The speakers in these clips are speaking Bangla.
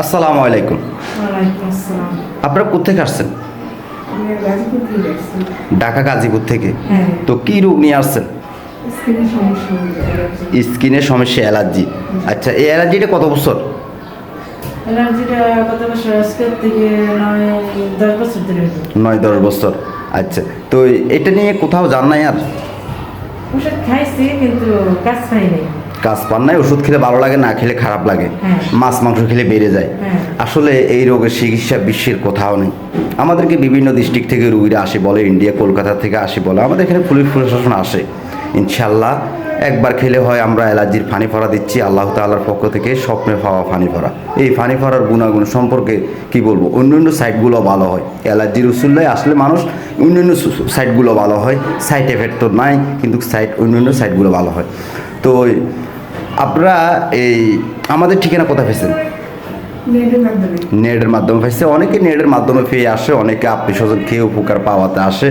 আসসালামু আলাইকুম। ওয়ালাইকুম আসসালাম। আপনারা কোথেকে আসছেন? আমি গাজীপুর থেকে আসছি। ঢাকা গাজীপুর থেকে। হ্যাঁ। তো কি রোগ নিয়ে আসছেন? স্কিনের সমস্যা হয়ে অ্যালার্জি। স্কিনের সমস্যা, অ্যালার্জি। আচ্ছা, এই অ্যালার্জিটা কত বছর? অ্যালার্জিটা কত বছর? আজকের থেকে 9-10 বছর ধরে হলো। 9-10 বছর। আচ্ছা, তো এটা নিয়ে কোথাও যান নাই আর? ওষুধ খাইছি কিন্তু কাজ পাই নাই। কাজ পান নাই? ওষুধ খেলে ভালো লাগে, না খেলে খারাপ লাগে, হ্যাঁ। মাছ মাংস খেলে বেড়ে যায়। হ্যাঁ। আসলে এই রোগের চিকিৎসা বিশ্বের কোথাও নেই। আমাদেরকে বিভিন্ন ডিস্ট্রিক্ট থেকে রুগীরা আসে বলে, ইন্ডিয়া কলকাতা থেকে আসে বলে, আমাদের এখানে পুলিশ প্রশাসন আসে। ইনশাল্লাহ একবার খেলে হয় আমরা অ্যালার্জির ফানি ফরা দিচ্ছি আল্লাহ তাআলার পক্ষ থেকে, স্বপ্নে পাওয়া ফানি ফরা। এই ফানি ফরার গুণাগুণ সম্পর্কে কি বলবো, অন্য অন্য সাইটগুলো ভালো হয়। অ্যালার্জির উসুল্লায় আসলে মানুষ অন্য অন্য সাইটগুলো ভালো হয়, সাইড এফেক্ট তো নাই, কিন্তু অন্য অন্য সাইটগুলো ভালো হয়। তো আপনারা এই আমাদের ঠিকানা কোথায় পেয়েছেন? নেটের মাধ্যমে। নেটের মাধ্যমে পাইছে, অনেকে নেটের মাধ্যমে পেয়ে আসে, অনেকে আত্মীয় স্বজন খেয়ে উপকার পাওয়াতে আসে।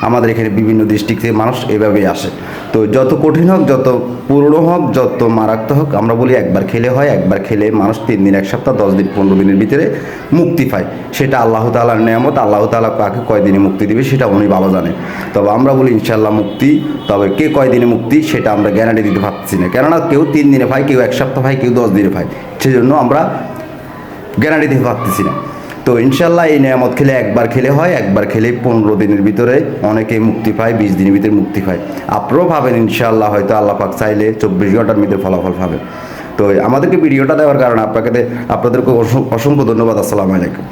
আমাদের এখানে বিভিন্ন ডিস্ট্রিক্ট থেকে মানুষ এভাবেই আসে। তো যত কঠিন হোক, যত পুরনো হোক, যত মারাত্মক হোক, আমরা বলি একবার খেলে হয়। একবার খেলে মানুষ 3 দিন, 1 সপ্তাহ, 10 দিন, 15 দিনের ভিতরে মুক্তি পায়। সেটা আল্লাহ তাআলার নেয়ামত। আল্লাহ তাআলা কাকে কয়দিনে মুক্তি দিবে সেটা উনি ভালো জানে। তবে আমরা বলি ইনশাল্লাহ মুক্তি। তবে কে কয়দিনে মুক্তি সেটা আমরা গ্যারান্টি দিতে পারছি না, কেননা কেউ 3 দিনে পায়, কেউ 1 সপ্তাহ পায়, কেউ 10 দিনে পায়। সেজন্য আমরা গ্যারান্টি দিতে পারতেছি না। তো ইনশাল্লাহ এই নিয়ামত খেলে একবার খেলে হয়, একবার খেলে 15 দিনের ভিতরে অনেকে মুক্তি পায়, 20 দিনের ভিতরে মুক্তি পায়। আপনারাও পাবেন ইনশাল্লাহ, হয়তো আল্লাহ পাক চাইলে 24 ঘন্টার ভিতরে ফলাফল পাবেন। তো আমাদেরকে ভিডিওটা দেওয়ার কারণে আপনাদেরকে অসংখ্য ধন্যবাদ। আসসালামু আলাইকুম।